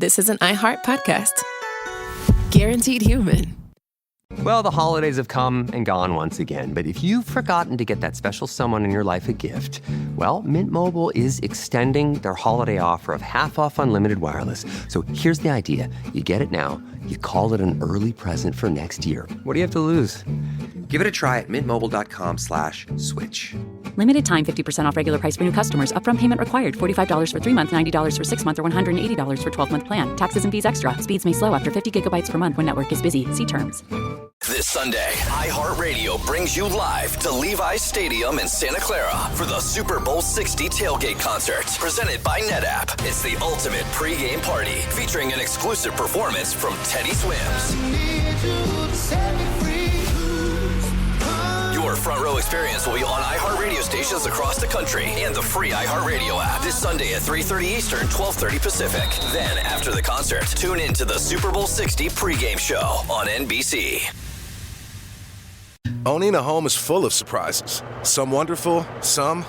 this is an iHeart podcast. Guaranteed human. Well, the holidays have come and gone once again, but if you've forgotten to get that special someone in your life a gift, well, Mint Mobile is extending their holiday offer of half off unlimited wireless. So here's the idea. You get it now, you call it an early present for next year. What do you have to lose? Give it a try at mintmobile.com/switch. Limited time 50% off regular price for new customers. Upfront payment required. $45 for 3 months, $90 for 6 months, or $180 for 12-month plan. Taxes and fees extra. Speeds may slow after 50 gigabytes per month when network is busy. See terms. This Sunday, iHeartRadio brings you live to Levi's Stadium in Santa Clara for the Super Bowl 60 tailgate concert, presented by NetApp. It's the ultimate pregame party, featuring an exclusive performance from Teddy Swims. Your front row experience will be on iHeartRadio stations across the country and the free iHeartRadio app this Sunday at 3:30 Eastern, 12:30 Pacific. Then, after the concert, tune in to the Super Bowl 60 pregame show on NBC. Owning a home is full of surprises. Some wonderful, some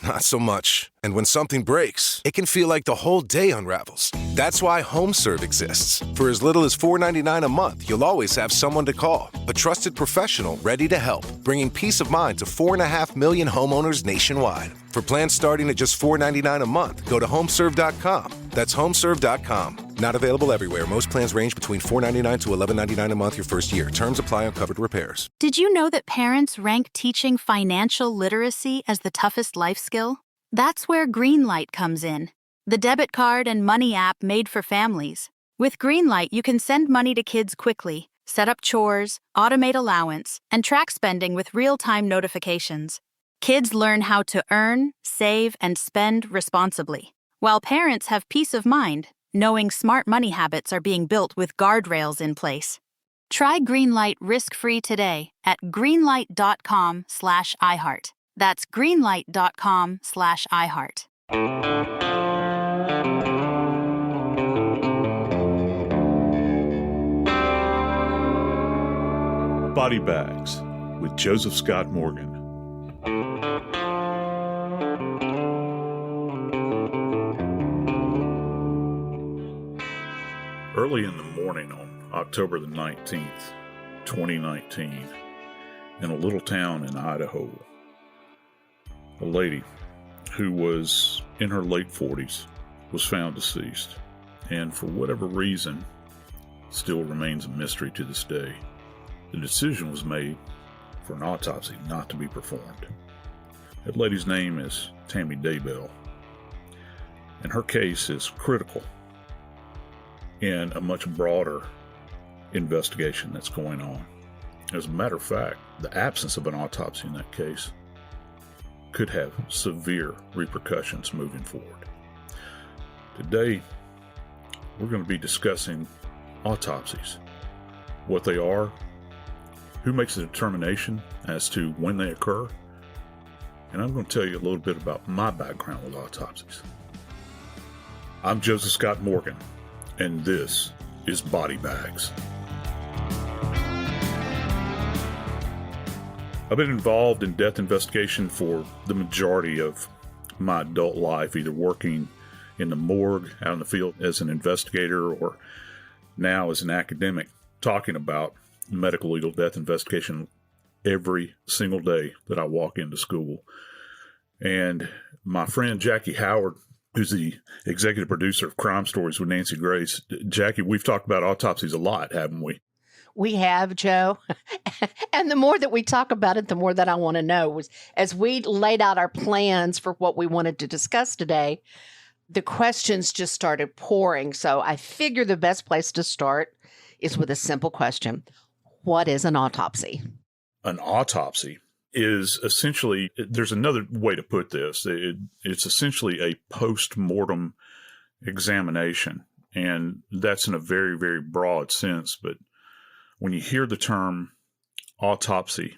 not so much. And when something breaks, it can feel like the whole day unravels. That's why HomeServe exists. For as little as $4.99 a month, you'll always have someone to call. A trusted professional ready to help, bringing peace of mind to 4.5 million homeowners nationwide. For plans starting at just $4.99 a month, go to homeserve.com. That's homeserve.com. Not available everywhere. Most plans range between $4.99 to $11.99 a month your first year. Terms apply on covered repairs. Did you know that parents rank teaching financial literacy as the toughest life skill? That's where Greenlight comes in, the debit card and money app made for families. With Greenlight, you can send money to kids quickly, set up chores, automate allowance, and track spending with real-time notifications. Kids learn how to earn, save, and spend responsibly, while parents have peace of mind, knowing smart money habits are being built with guardrails in place. Try Greenlight risk-free today at greenlight.com/iHeart. That's greenlight.com/iHeart. Body Bags with Joseph Scott Morgan. Early in the morning on October the 19th, 2019, in a little town in Idaho, a lady who was in her late 40s was found deceased, and for whatever reason, still remains a mystery to this day. The decision was made for an autopsy not to be performed. That lady's name is Tammy Daybell, and her case is critical in a much broader investigation that's going on. As a matter of fact, the absence of an autopsy in that case could have severe repercussions moving forward. Today, we're going to be discussing autopsies, what they are, who makes the determination as to when they occur, and I'm going to tell you a little bit about my background with autopsies. I'm Joseph Scott Morgan, and this is Body Bags. I've been involved in death investigation for the majority of my adult life, either working in the morgue, out in the field as an investigator, or now as an academic, talking about medical legal death investigation every single day that I walk into school. And my friend Jackie Howard, who's the executive producer of Crime Stories with Nancy Grace. Jackie, we've talked about autopsies a lot, haven't we? We have, Joe. And the more that we talk about it, the more that I want to know. As we laid out our plans for what we wanted to discuss today, the questions just started pouring. So I figure the best place to start is with a simple question. What is an autopsy? An autopsy is essentially, there's another way to put this. It's essentially a post-mortem examination. And that's in a very, very broad sense. But when you hear the term autopsy,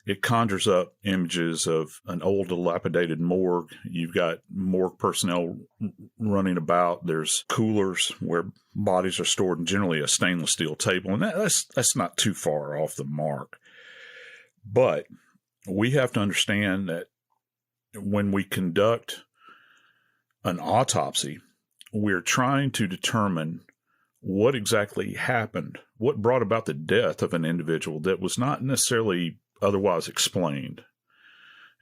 it conjures up images of an old, dilapidated morgue. You've got morgue personnel running about. There's coolers where bodies are stored, and generally a stainless steel table. And that's not too far off the mark. But we have to understand that when we conduct an autopsy, we're trying to determine what exactly happened, what brought about the death of an individual that was not necessarily otherwise explained.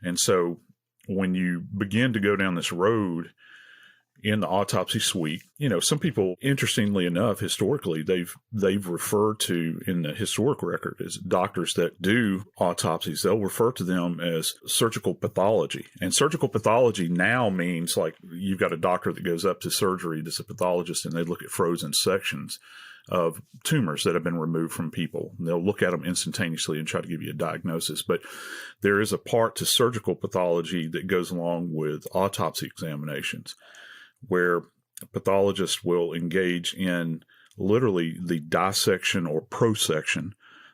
And so when you begin to go down this road in the autopsy suite, some people, interestingly enough, historically, they've referred to in the historic record as doctors that do autopsies. They'll refer to them as surgical pathology. And surgical pathology now means like you've got a doctor that goes up to surgery that's a pathologist and they look at frozen sections of tumors that have been removed from people. They'll look at them instantaneously and try to give you a diagnosis. But there is a part to surgical pathology that goes along with autopsy examinations, where pathologists will engage in literally the dissection or prosection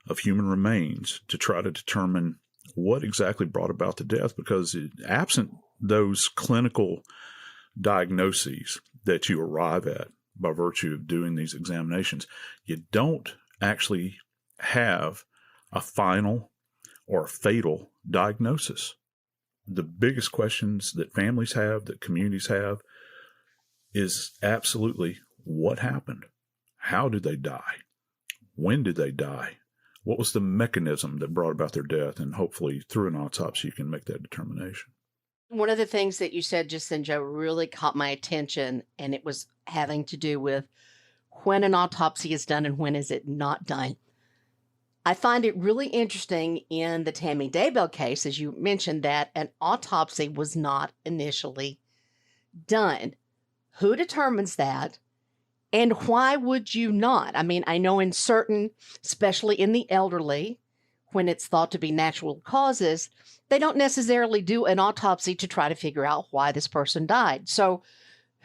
of human remains to try to determine what exactly brought about the death, because absent those clinical diagnoses that you arrive at by virtue of doing these examinations, you don't actually have a final or fatal diagnosis. The biggest questions that families have, that communities have, is absolutely what happened? How did they die? When did they die? What was the mechanism that brought about their death? And hopefully through an autopsy, you can make that determination. One of the things that you said just then, Joe, really caught my attention, and it was having to do with when an autopsy is done and when is it not done. I find it really interesting in the Tammy Daybell case, as you mentioned, that an autopsy was not initially done. Who determines that? And why would you not? I mean, I know in certain, especially in the elderly, when it's thought to be natural causes, they don't necessarily do an autopsy to try to figure out why this person died. So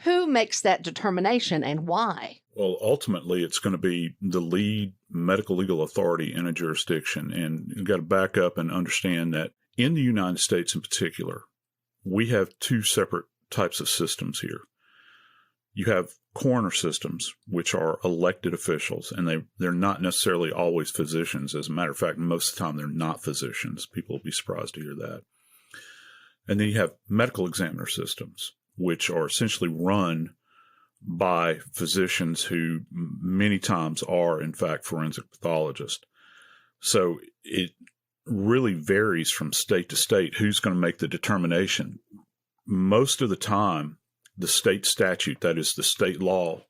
who makes that determination and why? Well, ultimately, it's going to be the lead medical legal authority in a jurisdiction. And you've got to back up and understand that in the United States in particular, we have two separate types of systems here. You have coroner systems, which are elected officials, and they're not necessarily always physicians. As a matter of fact, most of the time they're not physicians. People will be surprised to hear that. And then you have medical examiner systems, which are essentially run by physicians who many times are, in fact, forensic pathologists. So it really varies from state to state who's going to make the determination. Most of the time, the state statute, that is the state law,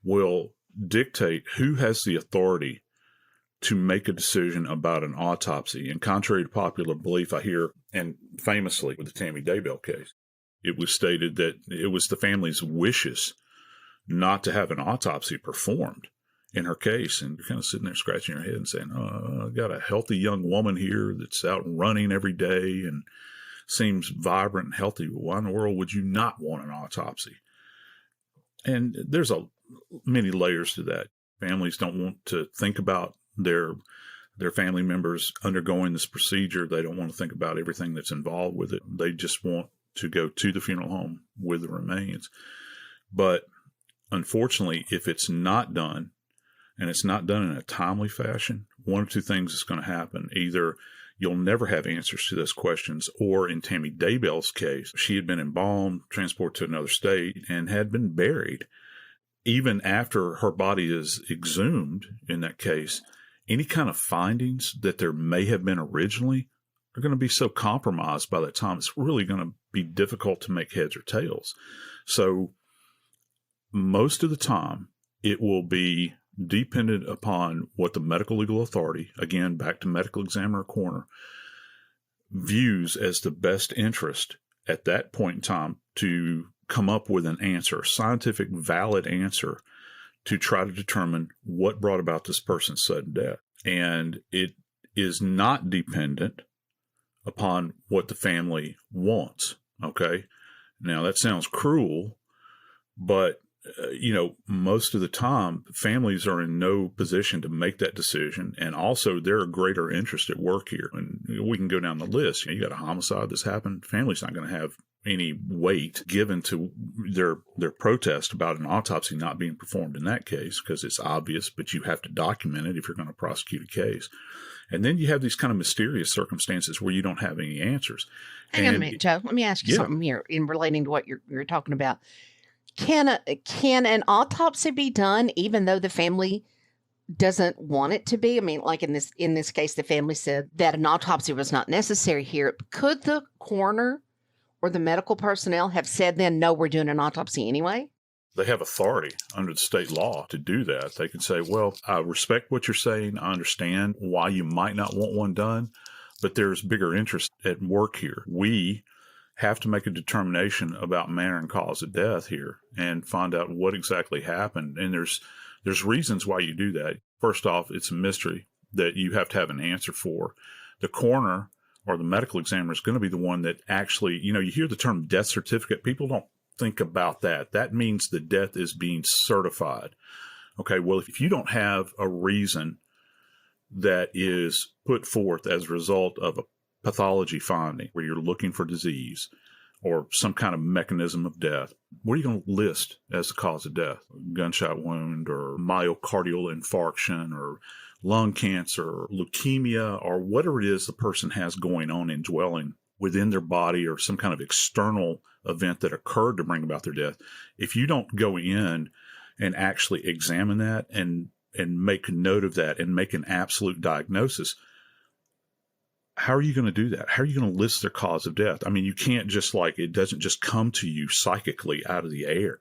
will dictate who has the authority to make a decision about an autopsy. And contrary to popular belief, I hear, and famously with the Tammy Daybell case, it was stated that it was the family's wishes not to have an autopsy performed in her case. And you're kind of sitting there scratching your head and saying, I've got a healthy young woman here that's out running every day and seems vibrant and healthy. Why in the world would you not want an autopsy? And there's many layers to that. Families don't want to think about their family members undergoing this procedure. They don't want to think about everything that's involved with it. They just want to go to the funeral home with the remains. But unfortunately, if it's not done, and it's not done in a timely fashion, one of two things is going to happen. Either you'll never have answers to those questions, or in Tammy Daybell's case, she had been embalmed, transported to another state, and had been buried. Even after her body is exhumed in that case, any kind of findings that there may have been originally are going to be so compromised by that time, it's really going to be difficult to make heads or tails. So most of the time, it will be dependent upon what the medical legal authority, again, back to medical examiner or coroner, views as the best interest at that point in time to come up with an answer, a scientific, valid answer to try to determine what brought about this person's sudden death. And it is not dependent upon what the family wants. Okay. Now that sounds cruel, but most of the time, families are in no position to make that decision. And also, there are greater interests at work here. And we can go down the list. You got a homicide that's happened. Family's not going to have any weight given to their protest about an autopsy not being performed in that case, because it's obvious, but you have to document it if you're going to prosecute a case. And then you have these kind of mysterious circumstances where you don't have any answers. Hang on a minute, Joe. Let me ask you something here in relating to what you're talking about. Can an autopsy be done even though the family doesn't want it to be? I mean, like in this case, the family said that an autopsy was not necessary here. Could the coroner or the medical personnel have said then, no, we're doing an autopsy anyway? They have authority under the state law to do that. They can say, well, I respect what you're saying. I understand why you might not want one done, but there's bigger interest at work here. We have to make a determination about manner and cause of death here and find out what exactly happened. And there's reasons why you do that. First off, it's a mystery that you have to have an answer for. The coroner or the medical examiner is going to be the one that actually, you hear the term death certificate. People don't think about that. That means the death is being certified. Okay, well, if you don't have a reason that is put forth as a result of a pathology finding where you're looking for disease or some kind of mechanism of death, what are you going to list as the cause of death? Gunshot wound or myocardial infarction or lung cancer or leukemia or whatever it is the person has going on and dwelling within their body or some kind of external event that occurred to bring about their death. If you don't go in and actually examine that and make note of that and make an absolute diagnosis, how are you going to do that? How are you going to list their cause of death? I mean, you can't just it doesn't just come to you psychically out of the air.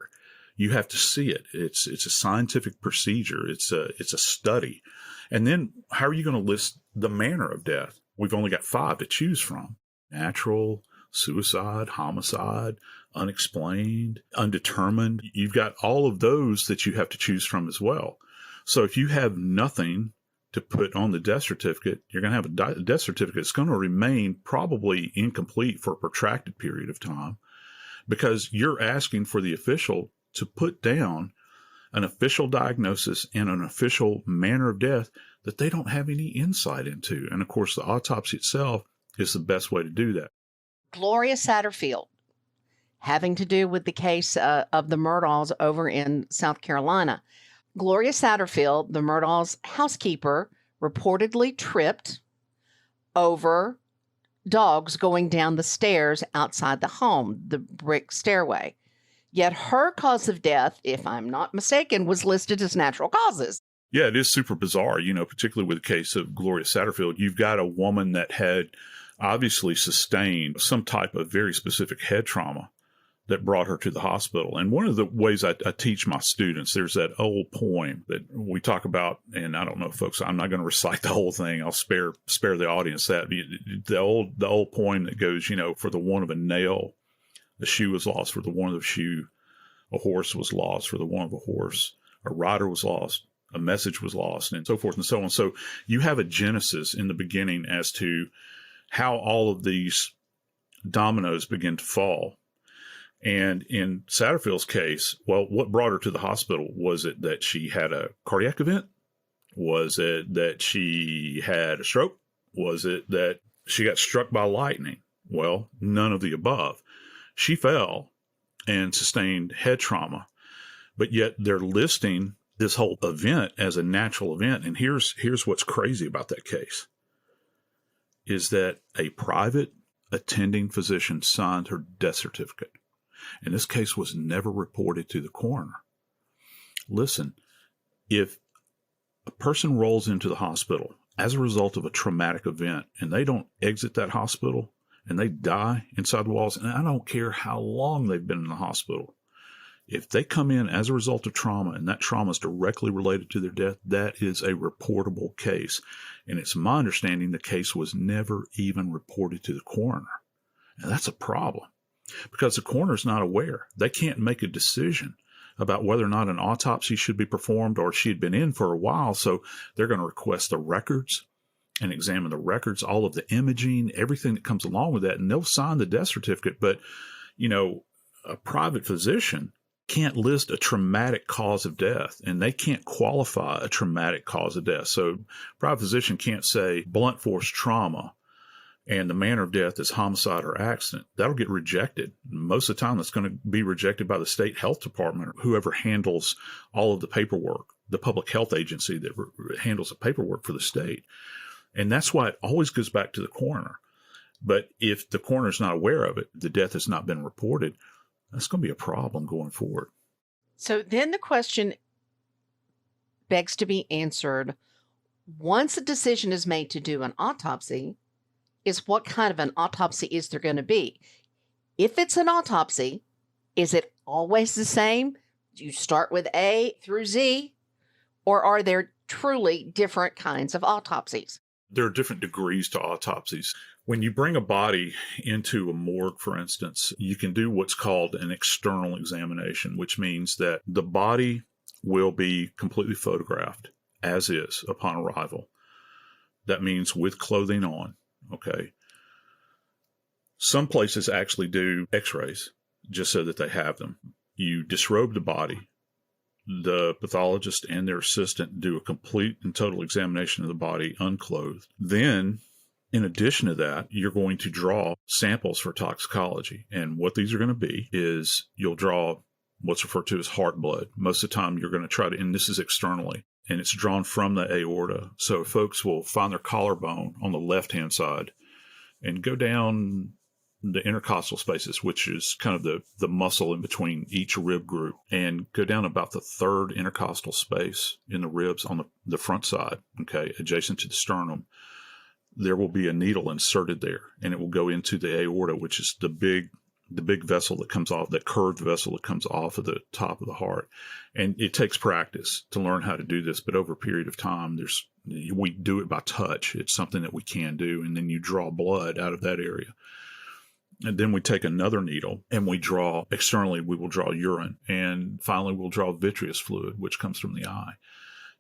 You have to see it. It's a scientific procedure. It's a study. And then how are you going to list the manner of death? We've only got 5 to choose from: natural, suicide, homicide, unexplained, undetermined. You've got all of those that you have to choose from as well. So if you have nothing to put on the death certificate, you're going to have a death certificate. It's going to remain probably incomplete for a protracted period of time because you're asking for the official to put down an official diagnosis and an official manner of death that they don't have any insight into. And of course, the autopsy itself is the best way to do that. Gloria Satterfield, having to do with the case of the Murdaughs over in South Carolina. Gloria Satterfield, the Murdaughs' housekeeper, reportedly tripped over dogs going down the stairs outside the home, the brick stairway. Yet her cause of death, if I'm not mistaken, was listed as natural causes. Yeah, it is super bizarre, particularly with the case of Gloria Satterfield. You've got a woman that had obviously sustained some type of very specific head trauma that brought her to the hospital. And one of the ways I teach my students, there's that old poem that we talk about, and I don't know, folks, I'm not going to recite the whole thing. I'll spare the audience that. The old poem that goes, for the want of a nail, a shoe was lost. For the want of a shoe, a horse was lost. For the want of a horse, a rider was lost. A message was lost, and so forth and so on. So you have a genesis in the beginning as to how all of these dominoes begin to fall. And in Satterfield's case, well, what brought her to the hospital? Was it that she had a cardiac event? Was it that she had a stroke? Was it that she got struck by lightning? Well, none of the above. She fell and sustained head trauma, but yet they're listing this whole event as a natural event. And here's what's crazy about that case is that a private attending physician signed her death certificate. And this case was never reported to the coroner. Listen, if a person rolls into the hospital as a result of a traumatic event and they don't exit that hospital and they die inside the walls, and I don't care how long they've been in the hospital, if they come in as a result of trauma and that trauma is directly related to their death, that is a reportable case. And it's my understanding the case was never even reported to the coroner. And that's a problem because the coroner is not aware. They can't make a decision about whether or not an autopsy should be performed or she had been in for a while. So they're going to request the records and examine the records, all of the imaging, everything that comes along with that. And they'll sign the death certificate. But, a private physician can't list a traumatic cause of death, and they can't qualify a traumatic cause of death. So private physician can't say blunt force trauma and the manner of death is homicide or accident. That'll get rejected. Most of the time, that's going to be rejected by the state health department or whoever handles all of the paperwork, the public health agency that handles the paperwork for the state. And that's why it always goes back to the coroner. But if the coroner is not aware of it, the death has not been reported, that's going to be a problem going forward. So then the question begs to be answered. Once a decision is made to do an autopsy, is what kind of an autopsy is there going to be? If it's an autopsy, is it always the same? Do you start with A through Z? Or are there truly different kinds of autopsies? There are different degrees to autopsies. When you bring a body into a morgue, for instance, you can do what's called an external examination, which means that the body will be completely photographed as is upon arrival. That means with clothing on, okay? Some places actually do x-rays just so that they have them. You disrobe the body. The pathologist and their assistant do a complete and total examination of the body unclothed. Then, in addition to that, you're going to draw samples for toxicology. And what these are going to be is you'll draw what's referred to as heart blood. Most of the time you're going to try to, and this is externally, and it's drawn from the aorta. So folks will find their collarbone on the left-hand side and go down the intercostal spaces, which is kind of the muscle in between each rib group, and go down about the third intercostal space in the ribs on the front side, okay, adjacent to the sternum. There will be a needle inserted there, and it will go into the aorta, which is the big vessel that comes off, that curved vessel that comes off of the top of the heart. And it takes practice to learn how to do this, but over a period of time, we do it by touch. It's something that we can do, and then you draw blood out of that area. And then we take another needle and we draw externally, we will draw urine. And finally, we'll draw vitreous fluid, which comes from the eye.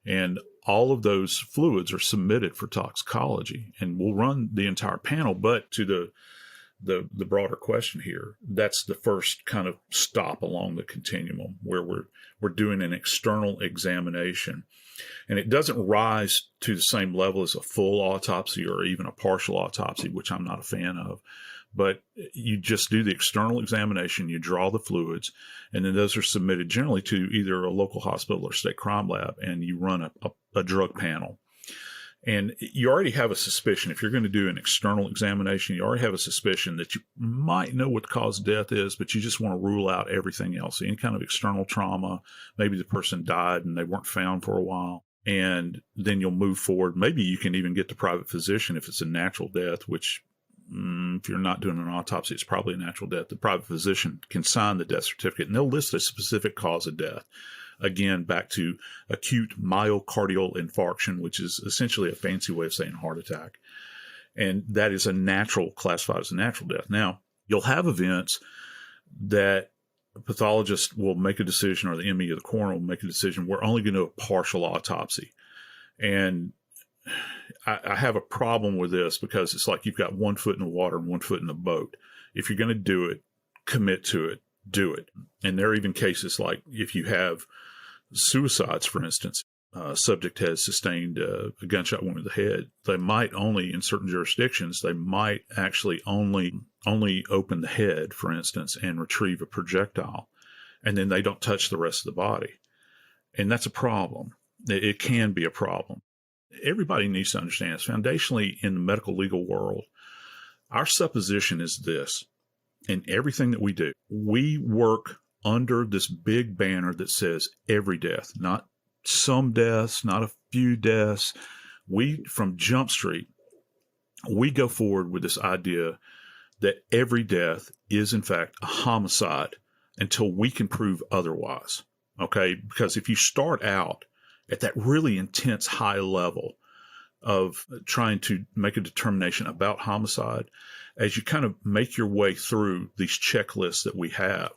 And all of those fluids are submitted for toxicology, and we'll run the entire panel. But to the broader question here, that's the first kind of stop along the continuum where we're doing an external examination. And it doesn't rise to the same level as a full autopsy or even a partial autopsy, which I'm not a fan of. But you just do the external examination, you draw the fluids, and then those are submitted generally to either a local hospital or state crime lab, and you run a drug panel. And you already have a suspicion. If you're going to do an external examination, you already have a suspicion that you might know what the cause of death is, but you just want to rule out everything else. Any kind of external trauma, maybe the person died and they weren't found for a while. And then you'll move forward. Maybe you can even get to private physician if it's a natural death, which if you're not doing an autopsy, it's probably a natural death. The private physician can sign the death certificate, and they'll list a specific cause of death. Again, back to acute myocardial infarction, which is essentially a fancy way of saying heart attack. And that is classified as a natural death. Now, you'll have events that a pathologist will make a decision, or the ME or the coroner will make a decision, we're only going to do a partial autopsy. And I have a problem with this because it's like you've got 1 foot in the water and 1 foot in the boat. If you're going to do it, commit to it, do it. And there are even cases like if you have suicides, for instance, subject has sustained a gunshot wound to the head. They might only, in certain jurisdictions, they might actually only open the head, for instance, and retrieve a projectile. And then they don't touch the rest of the body. And that's a problem. It can be a problem. Everybody needs to understand this. Foundationally, in the medical legal world, our supposition is this: in everything that we do, we work under this big banner that says every death, not some deaths, not a few deaths. We, from Jump Street, we go forward with this idea that every death is, in fact, a homicide until we can prove otherwise. Okay? Because if you start out at that really intense high level of trying to make a determination about homicide, as you kind of make your way through these checklists that we have,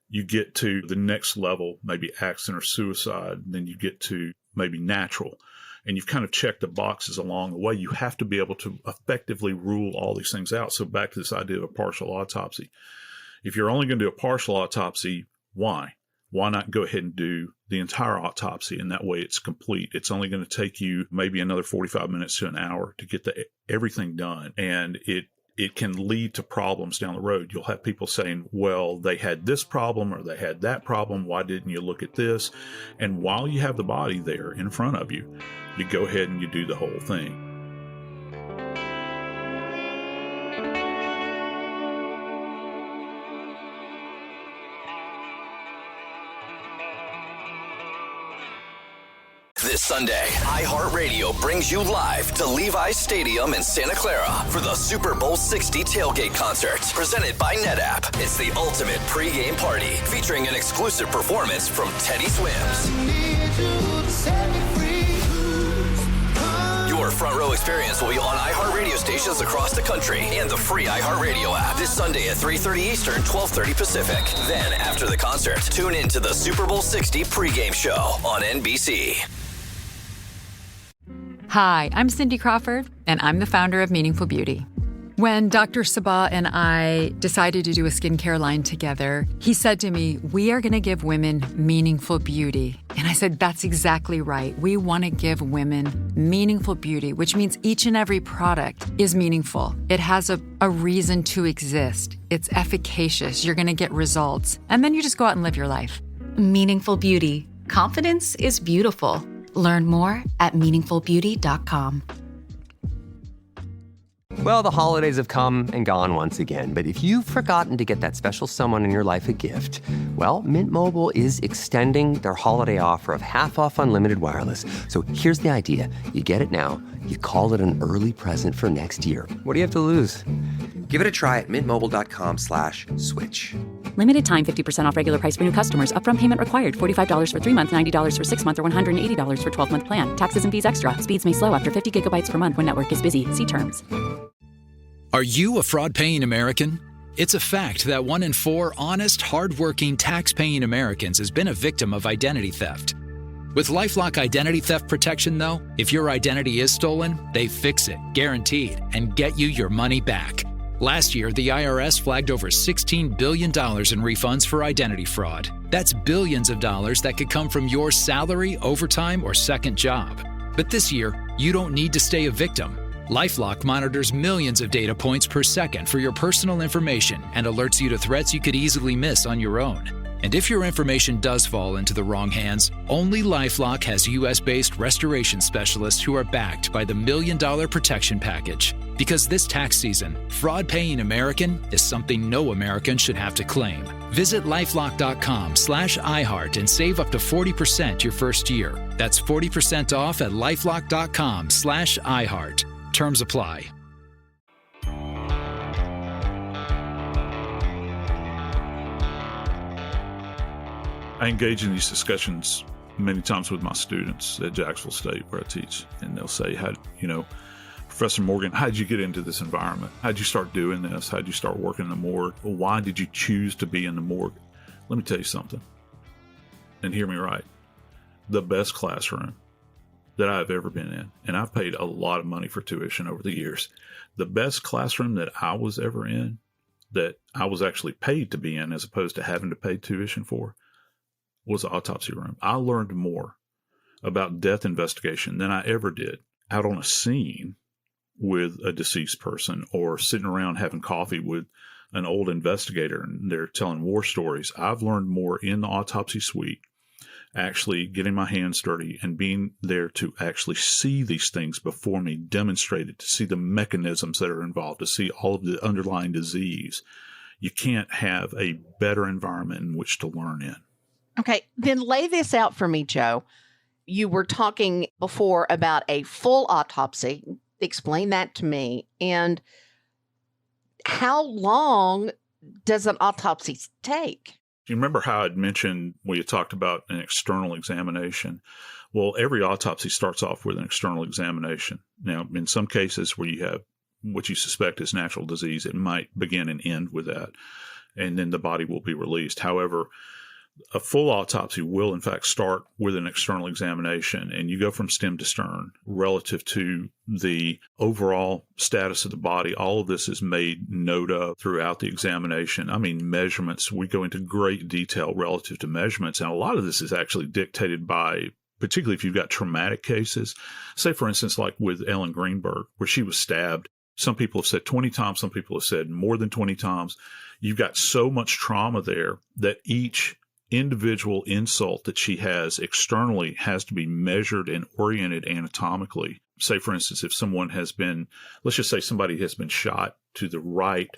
you get to the next level, maybe accident or suicide, and then you get to maybe natural. And you've kind of checked the boxes along the way. You have to be able to effectively rule all these things out. So back to this idea of a partial autopsy. If you're only going to do a partial autopsy, why? Why not go ahead and do the entire autopsy? And that way it's complete. It's only going to take you maybe another 45 minutes to an hour to get everything done. And it can lead to problems down the road. You'll have people saying, well, they had this problem or they had that problem. Why didn't you look at this? And while you have the body there in front of you, you go ahead and you do the whole thing. This Sunday, iHeartRadio brings you live to Levi's Stadium in Santa Clara for the Super Bowl 60 tailgate concert, presented by NetApp. It's the ultimate pregame party, featuring an exclusive performance from Teddy Swims. Your front row experience will be on iHeartRadio stations across the country and the free iHeartRadio app this Sunday at 3:30 Eastern, 12:30 Pacific. Then, after the concert, tune in to the Super Bowl 60 pregame show on NBC. Hi, I'm Cindy Crawford, and I'm the founder of Meaningful Beauty. When Dr. Sabah and I decided to do a skincare line together, he said to me, "We are going to give women meaningful beauty." And I said, "That's exactly right. We want to give women meaningful beauty, which means each and every product is meaningful. It has a reason to exist. It's efficacious. You're going to get results. And then you just go out and live your life." Meaningful Beauty. Confidence is beautiful. Learn more at meaningfulbeauty.com. Well, the holidays have come and gone once again, but if you've forgotten to get that special someone in your life a gift, well, Mint Mobile is extending their holiday offer of half off unlimited wireless. So here's the idea. You get it now, you call it an early present for next year. What do you have to lose? Give it a try at mintmobile.com/switch. Limited time 50% off regular price for new customers. Upfront payment required. $45 for 3 months, $90 for 6 months, or $180 for 12-month plan. Taxes and fees extra. Speeds may slow after 50 gigabytes per month when network is busy. See terms. Are you a fraud-paying American? It's a fact that 1 in 4 honest, hard-working, tax-paying Americans has been a victim of identity theft. With LifeLock Identity Theft Protection, though, if your identity is stolen, they fix it, guaranteed, and get you your money back. Last year, the IRS flagged over $16 billion in refunds for identity fraud. That's billions of dollars that could come from your salary, overtime, or second job. But this year, you don't need to stay a victim. LifeLock monitors millions of data points per second for your personal information and alerts you to threats you could easily miss on your own. And if your information does fall into the wrong hands, only LifeLock has U.S.-based restoration specialists who are backed by the $1 Million Protection Package. Because this tax season, fraud-paying American is something no American should have to claim. Visit LifeLock.com/iHeart and save up to 40% your first year. That's 40% off at LifeLock.com/iHeart. Terms apply. I engage in these discussions many times with my students at Jacksonville State where I teach, and they'll say, Professor Morgan, how did you get into this environment? How did you start doing this? How did you start working in the morgue? Why did you choose to be in the morgue? Let me tell you something, and hear me right. The best classroom that I've ever been in, and I've paid a lot of money for tuition over the years, the best classroom that I was ever in, that I was actually paid to be in as opposed to having to pay tuition for, was the autopsy room. I learned more about death investigation than I ever did out on a scene with a deceased person or sitting around having coffee with an old investigator and they're telling war stories. I've learned more in the autopsy suite, actually getting my hands dirty and being there to actually see these things before me demonstrated, to see the mechanisms that are involved, to see all of the underlying disease. You can't have a better environment in which to learn in. Okay, then lay this out for me, Joe. You were talking before about a full autopsy. Explain that to me. And how long does an autopsy take? You remember how I'd mentioned when you talked about an external examination? Well, every autopsy starts off with an external examination. Now, in some cases where you have what you suspect is natural disease, it might begin and end with that, and then the body will be released. However, a full autopsy will, in fact, start with an external examination, and you go from stem to stern relative to the overall status of the body. All of this is made note of throughout the examination. I mean, measurements, we go into great detail relative to measurements, and a lot of this is actually dictated by, particularly if you've got traumatic cases. Say, for instance, like with Ellen Greenberg, where she was stabbed. Some people have said 20 times, some people have said more than 20 times. You've got so much trauma there that each individual insult that she has externally has to be measured and oriented anatomically. Say, for instance, if someone has been, let's just say somebody has been shot to the right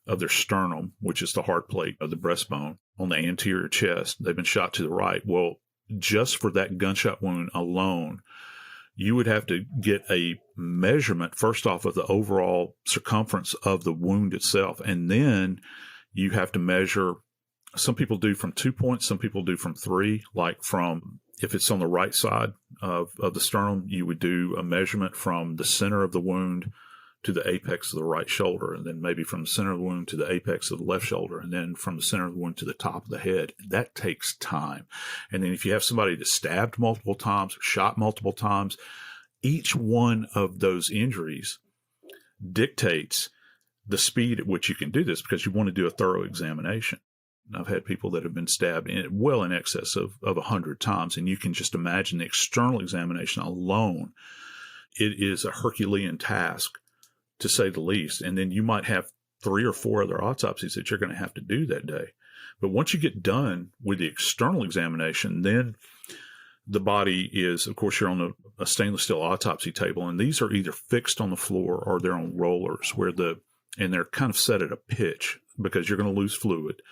of their sternum, which is the heart plate of the breastbone, on the anterior chest, they've been shot to the right. Well, just for that gunshot wound alone, you would have to get a measurement, first off, of the overall circumference of the wound itself. And then you have to measure, some people do from 2 points, some people do from 3, like from, if it's on the right side of the sternum, you would do a measurement from the center of the wound to the apex of the right shoulder, and then maybe from the center of the wound to the apex of the left shoulder, and then from the center of the wound to the top of the head. That takes time. And then if you have somebody that's stabbed multiple times, shot multiple times, each one of those injuries dictates the speed at which you can do this, because you want to do a thorough examination. I've had people that have been stabbed well in excess of 100 times, and you can just imagine the external examination alone. It is a Herculean task, to say the least. And then you might have 3 or 4 other autopsies that you're going to have to do that day. But once you get done with the external examination, then the body is, of course, you're on a stainless steel autopsy table, and these are either fixed on the floor or they're on rollers and they're kind of set at a pitch, because you're going to lose fluid,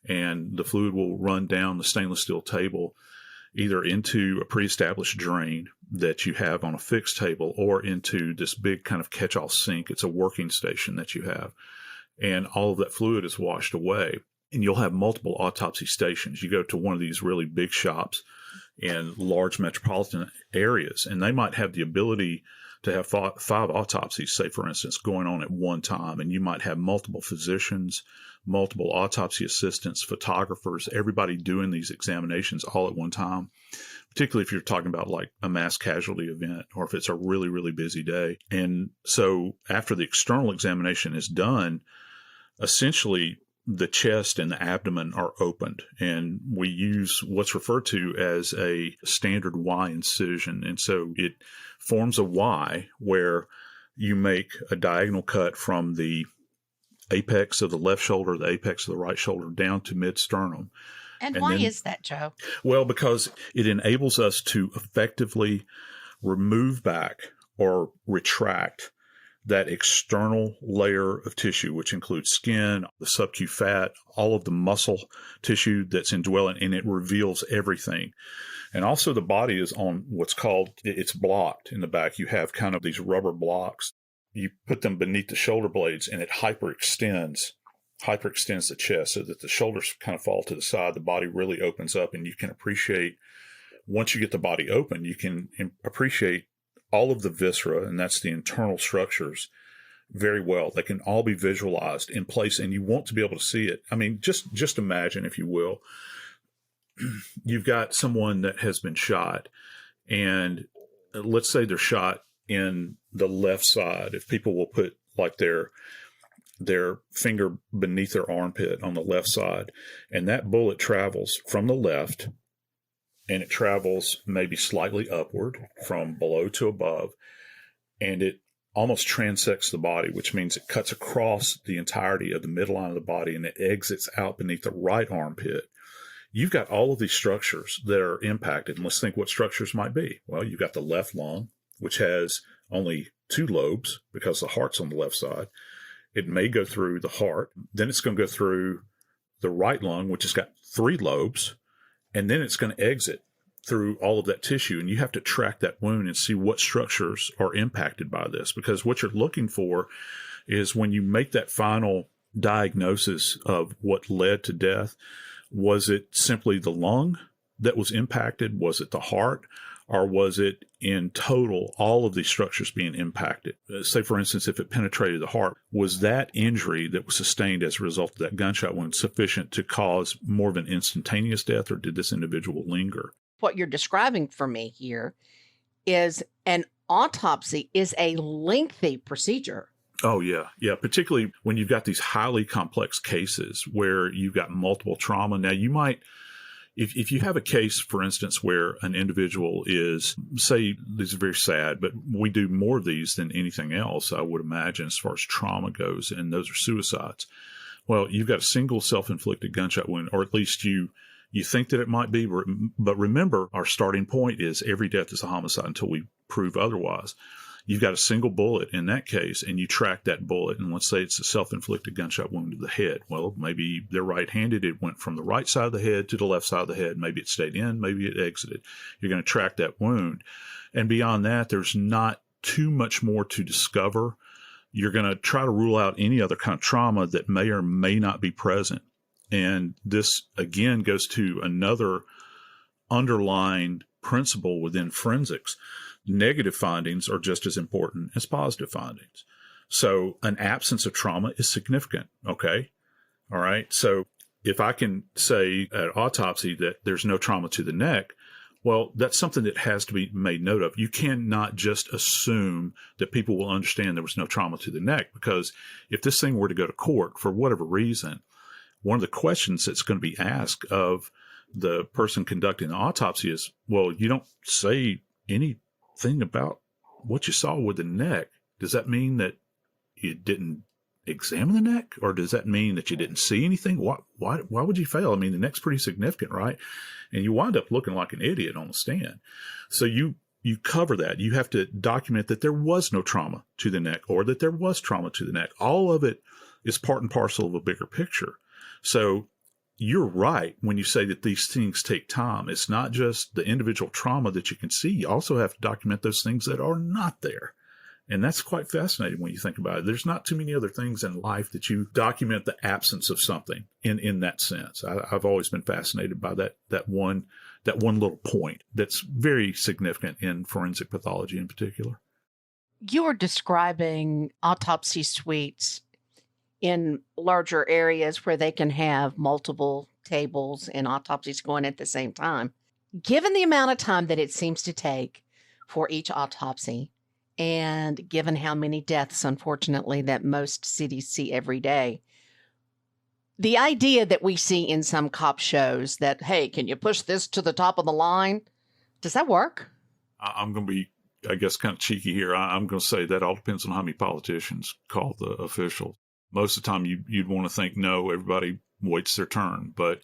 and the fluid will run down the stainless steel table either into a pre-established drain that you have on a fixed table or into this big kind of catch-all sink. It's a working station that you have. And all of that fluid is washed away. And you'll have multiple autopsy stations. You go to one of these really big shops in large metropolitan areas, and they might have the ability to have 5 autopsies, say, for instance, going on at one time. And you might have multiple physicians, multiple autopsy assistants, photographers, everybody doing these examinations all at one time, particularly if you're talking about like a mass casualty event or if it's a really, really busy day. And so after the external examination is done, essentially the chest and the abdomen are opened, and we use what's referred to as a standard Y incision. And so it forms a Y where you make a diagonal cut from the apex of the left shoulder, the apex of the right shoulder, down to mid-sternum. And why is that, Joe? Well, because it enables us to effectively remove back or retract that external layer of tissue, which includes skin, the subcu fat, all of the muscle tissue that's indwelling, and it reveals everything. And also the body is on what's called, it's blocked in the back. You have kind of these rubber blocks. You put them beneath the shoulder blades, and it hyperextends the chest so that the shoulders kind of fall to the side. The body really opens up, and you can appreciate, once you get the body open, you can appreciate all of the viscera, and that's the internal structures, very well. They can all be visualized in place, and you want to be able to see it. I mean, just imagine, if you will, you've got someone that has been shot, and let's say they're shot in the left side. If people will put like their finger beneath their armpit on the left side, and that bullet travels from the left, and it travels maybe slightly upward from below to above, and it almost transects the body, which means it cuts across the entirety of the midline of the body, and it exits out beneath the right armpit. You've got all of these structures that are impacted, and let's think what structures might be. Well, you've got the left lung, which has only 2 lobes because the heart's on the left side. It may go through the heart. Then it's going to go through the right lung, which has got 3 lobes. And then it's going to exit through all of that tissue. And you have to track that wound and see what structures are impacted by this. Because what you're looking for is, when you make that final diagnosis of what led to death, was it simply the lung that was impacted? Was it the heart? Or was it in total all of these structures being impacted? Say, for instance, if it penetrated the heart, was that injury that was sustained as a result of that gunshot wound sufficient to cause more of an instantaneous death, or did this individual linger? What you're describing for me here is an autopsy is a lengthy procedure. Oh, yeah. Yeah. Particularly when you've got these highly complex cases where you've got multiple trauma. Now, you might, if you have a case, for instance, where an individual is, say, this is very sad, but we do more of these than anything else, I would imagine, as far as trauma goes, and those are suicides. Well, you've got a single self-inflicted gunshot wound, or at least you think that it might be, but remember, our starting point is every death is a homicide until we prove otherwise. you've got a single bullet in that case, and you track that bullet, and let's say it's a self-inflicted gunshot wound to the head. Well, maybe they're right-handed. It went from the right side of the head to the left side of the head. Maybe it stayed in, maybe it exited. You're going to track that wound. And beyond that, there's not too much more to discover. You're going to try to rule out any other kind of trauma that may or may not be present. And this, again, goes to another underlying principle within forensics. Negative findings are just as important as positive findings. So an absence of trauma is significant, okay? All right? So if I can say at autopsy that there's no trauma to the neck, well, that's something that has to be made note of. You cannot just assume that people will understand there was no trauma to the neck, because if this thing were to go to court for whatever reason, one of the questions that's going to be asked of the person conducting the autopsy is, well, you don't say anything about what you saw with the neck. Does that mean that you didn't examine the neck, or does that mean that you didn't see anything? Why would you fail? I mean, the neck's pretty significant, right? And you wind up looking like an idiot on the stand. So you cover that. You have to document that there was no trauma to the neck, or that there was trauma to the neck. All of it is part and parcel of a bigger picture. So you're right when you say that these things take time. It's not just the individual trauma that you can see. You also have to document those things that are not there. And that's quite fascinating when you think about it. There's not too many other things in life that you document the absence of something in that sense. I've always been fascinated by that one little point that's very significant in forensic pathology in particular. You were describing autopsy suites in larger areas where they can have multiple tables and autopsies going at the same time. Given the amount of time that it seems to take for each autopsy, and given how many deaths, unfortunately, that most cities see every day, the idea that we see in some cop shows that, hey, can you push this to the top of the line? Does that work? I'm going to be, I guess, kind of cheeky here. I'm going to say that all depends on how many politicians call the officials. Most of the time, you'd want to think, no, everybody waits their turn. But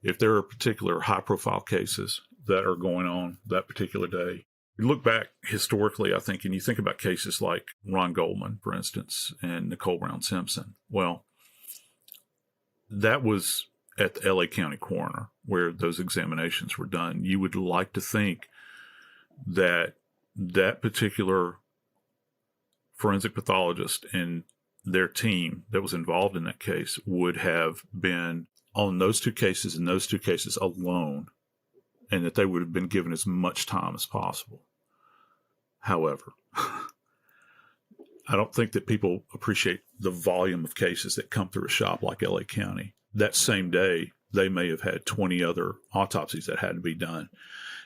if there are particular high-profile cases that are going on that particular day, you look back historically, I think, and you think about cases like Ron Goldman, for instance, and Nicole Brown Simpson. Well, that was at the LA County coroner where those examinations were done. You would like to think that that particular forensic pathologist and their team that was involved in that case would have been on those two cases and those two cases alone, and that they would have been given as much time as possible. However, I don't think that people appreciate the volume of cases that come through a shop like LA County. That same day, they may have had 20 other autopsies that had to be done.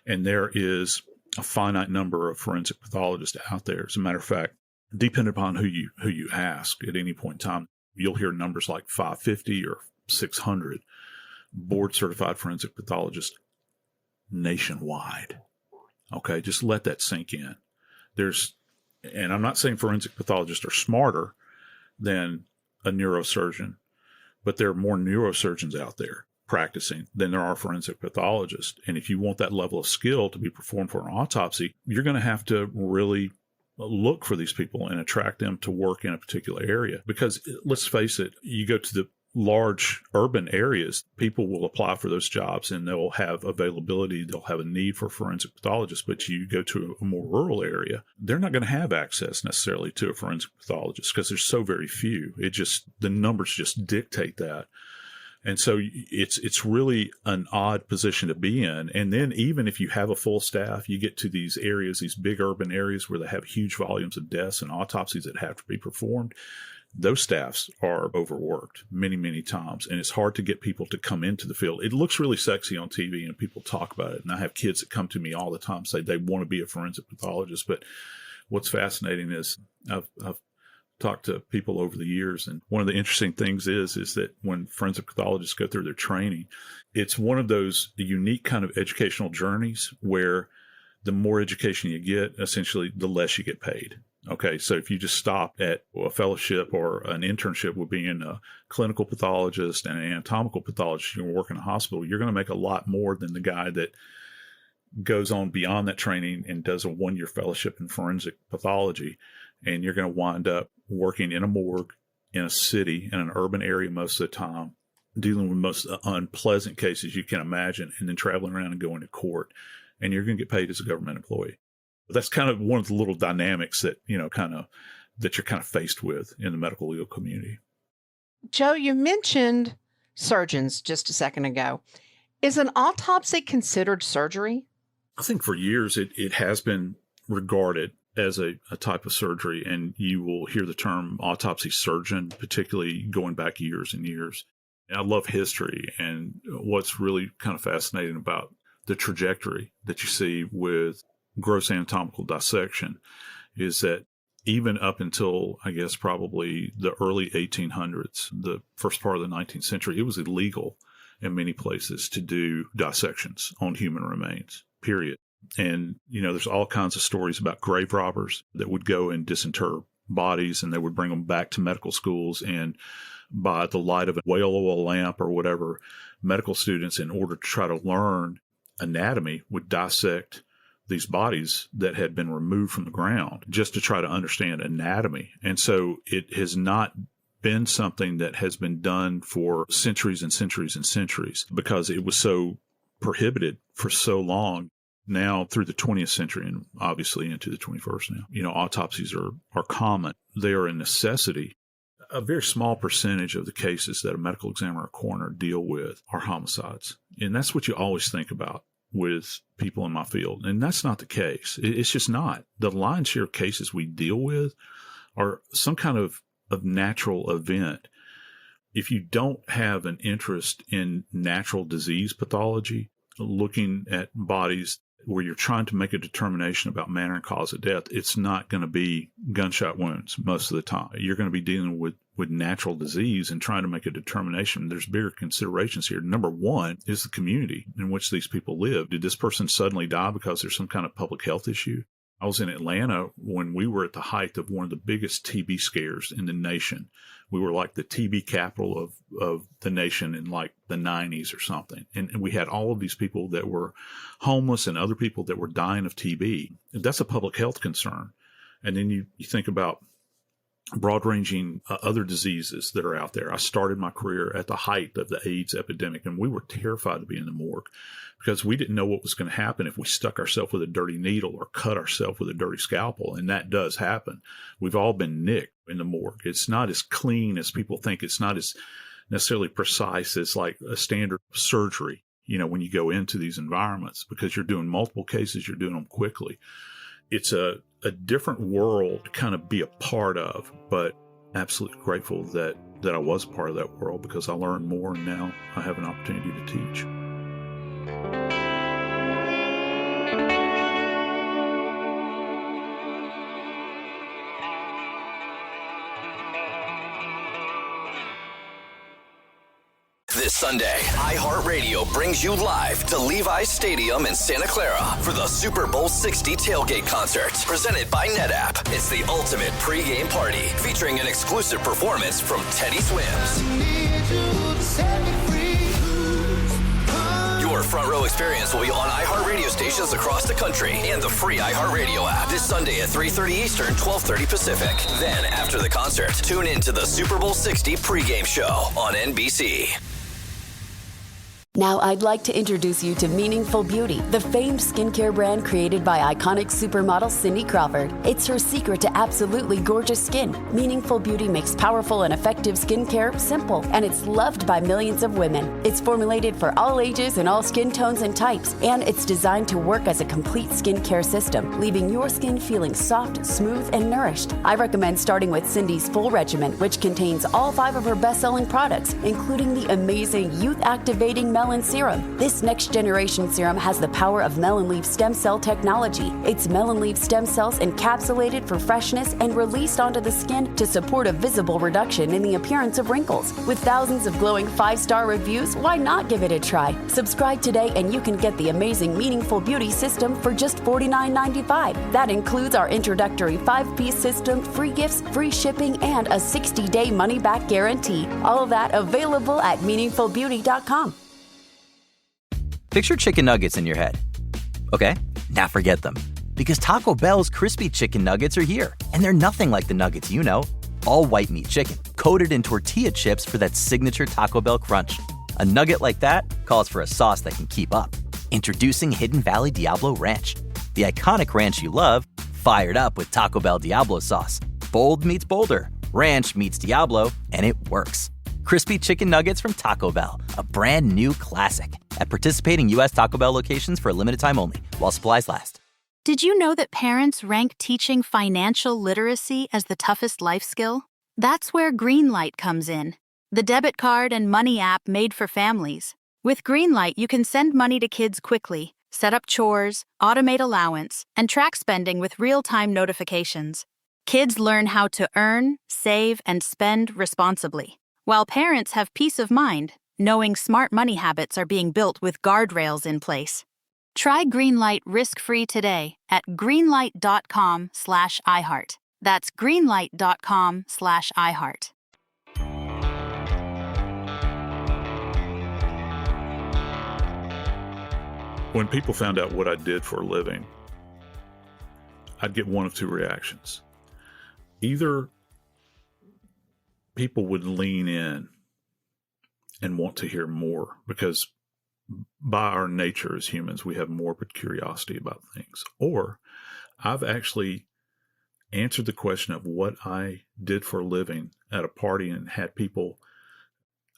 And there is a finite number of forensic pathologists out there. As a matter of fact, depending upon who you ask at any point in time, you'll hear numbers like 550 or 600 board-certified forensic pathologists nationwide. Okay, just let that sink in. And I'm not saying forensic pathologists are smarter than a neurosurgeon, but there are more neurosurgeons out there practicing than there are forensic pathologists. And if you want that level of skill to be performed for an autopsy, you're going to have to really look for these people and attract them to work in a particular area. Because let's face it, you go to the large urban areas, people will apply for those jobs and they'll have availability, they'll have a need for forensic pathologists. But you go to a more rural area, they're not going to have access necessarily to a forensic pathologist because there's so very few. The numbers just dictate that. And so it's really an odd position to be in. And then even if you have a full staff, you get to these areas, these big urban areas where they have huge volumes of deaths and autopsies that have to be performed. Those staffs are overworked many, many times, and it's hard to get people to come into the field. It looks really sexy on TV, and people talk about it. And I have kids that come to me all the time say they want to be a forensic pathologist. But what's fascinating is I've talked to people over the years, and one of the interesting things is that when forensic pathologists go through their training, it's one of those unique kind of educational journeys where the more education you get, essentially, the less you get paid. Okay, so if you just stop at a fellowship or an internship with being a clinical pathologist and an anatomical pathologist, you work in a hospital, you're going to make a lot more than the guy that goes on beyond that training and does a 1-year fellowship in forensic pathology, and you're going to wind up working in a morgue in a city, in an urban area most of the time, dealing with most unpleasant cases you can imagine, and then traveling around and going to court, and you're going to get paid as a government employee. That's kind of one of the little dynamics that, that you're kind of faced with in the medical legal community. Joe, you mentioned surgeons just a second ago. Is an autopsy considered surgery? I think for years it has been regarded as a type of surgery, and you will hear the term autopsy surgeon, particularly going back years and years. And I love history, and what's really kind of fascinating about the trajectory that you see with gross anatomical dissection is that even up until, I guess, probably the early 1800s, the first part of the 19th century, it was illegal in many places to do dissections on human remains, period. And, there's all kinds of stories about grave robbers that would go and disinter bodies, and they would bring them back to medical schools, and by the light of a whale oil lamp or whatever, medical students, in order to try to learn anatomy, would dissect these bodies that had been removed from the ground just to try to understand anatomy. And so it has not been something that has been done for centuries and centuries and centuries because it was so prohibited for so long. Now through the 20th century and obviously into the 21st now, autopsies are common. They are a necessity. A very small percentage of the cases that a medical examiner or coroner deal with are homicides. And that's what you always think about with people in my field. And that's not the case. It's just not. The lion's share of cases we deal with are some kind of natural event. If you don't have an interest in natural disease pathology, looking at bodies where you're trying to make a determination about manner and cause of death, it's not going to be gunshot wounds most of the time. You're going to be dealing with natural disease and trying to make a determination. There's bigger considerations here. Number one is the community in which these people live. Did this person suddenly die because there's some kind of public health issue? I was in Atlanta when we were at the height of one of the biggest TB scares in the nation. We were like the TB capital of the nation in like the 90s or something. And we had all of these people that were homeless and other people that were dying of TB. That's a public health concern. And then you think about broad-ranging other diseases that are out there. I started my career at the height of the AIDS epidemic, and we were terrified to be in the morgue because we didn't know what was going to happen if we stuck ourselves with a dirty needle or cut ourselves with a dirty scalpel, and that does happen. We've all been nicked in the morgue. It's not as clean as people think. It's not as necessarily precise as like a standard surgery, when you go into these environments, because you're doing multiple cases, you're doing them quickly. It's a different world to kind of be a part of, but absolutely grateful that I was part of that world because I learned more, and now I have an opportunity to teach. This Sunday, iHeartRadio brings you live to Levi's Stadium in Santa Clara for the Super Bowl 60 tailgate concert, presented by NetApp. It's the ultimate pregame party, featuring an exclusive performance from Teddy Swims. Your front row experience will be on iHeartRadio stations across the country and the free iHeartRadio app this Sunday at 3:30 Eastern, 12:30 Pacific. Then, after the concert, tune in to the Super Bowl 60 pregame show on NBC. Now I'd like to introduce you to Meaningful Beauty, the famed skincare brand created by iconic supermodel Cindy Crawford. It's her secret to absolutely gorgeous skin. Meaningful Beauty makes powerful and effective skincare simple, and it's loved by millions of women. It's formulated for all ages and all skin tones and types, and it's designed to work as a complete skincare system, leaving your skin feeling soft, smooth, and nourished. I recommend starting with Cindy's full regimen, which contains all 5 of her best-selling products, including the amazing youth-activating melon serum. This next-generation serum has the power of melon leaf stem cell technology. It's melon leaf stem cells encapsulated for freshness and released onto the skin to support a visible reduction in the appearance of wrinkles. With thousands of glowing 5-star reviews, why not give it a try? Subscribe today and you can get the amazing Meaningful Beauty system for just $49.95. That includes our introductory 5-piece system, free gifts, free shipping, and a 60-day money-back guarantee. All of that available at meaningfulbeauty.com. Picture chicken nuggets in your head. Okay, now forget them. Because Taco Bell's crispy chicken nuggets are here. And they're nothing like the nuggets you know. All white meat chicken, coated in tortilla chips for that signature Taco Bell crunch. A nugget like that calls for a sauce that can keep up. Introducing Hidden Valley Diablo Ranch. The iconic ranch you love, fired up with Taco Bell Diablo sauce. Bold meets bolder. Ranch meets Diablo, and it works. Crispy chicken nuggets from Taco Bell, a brand new classic. At participating U.S. Taco Bell locations for a limited time only, while supplies last. Did you know that parents rank teaching financial literacy as the toughest life skill? That's where Greenlight comes in, the debit card and money app made for families. With Greenlight, you can send money to kids quickly, set up chores, automate allowance, and track spending with real-time notifications. Kids learn how to earn, save, and spend responsibly, while parents have peace of mind, knowing smart money habits are being built with guardrails in place. Try Greenlight risk-free today at greenlight.com/iHeart. That's greenlight.com/iHeart. When people found out what I did for a living, I'd get one of two reactions. Either people would lean in and want to hear more, because by our nature as humans, we have morbid curiosity about things. Or I've actually answered the question of what I did for a living at a party and had people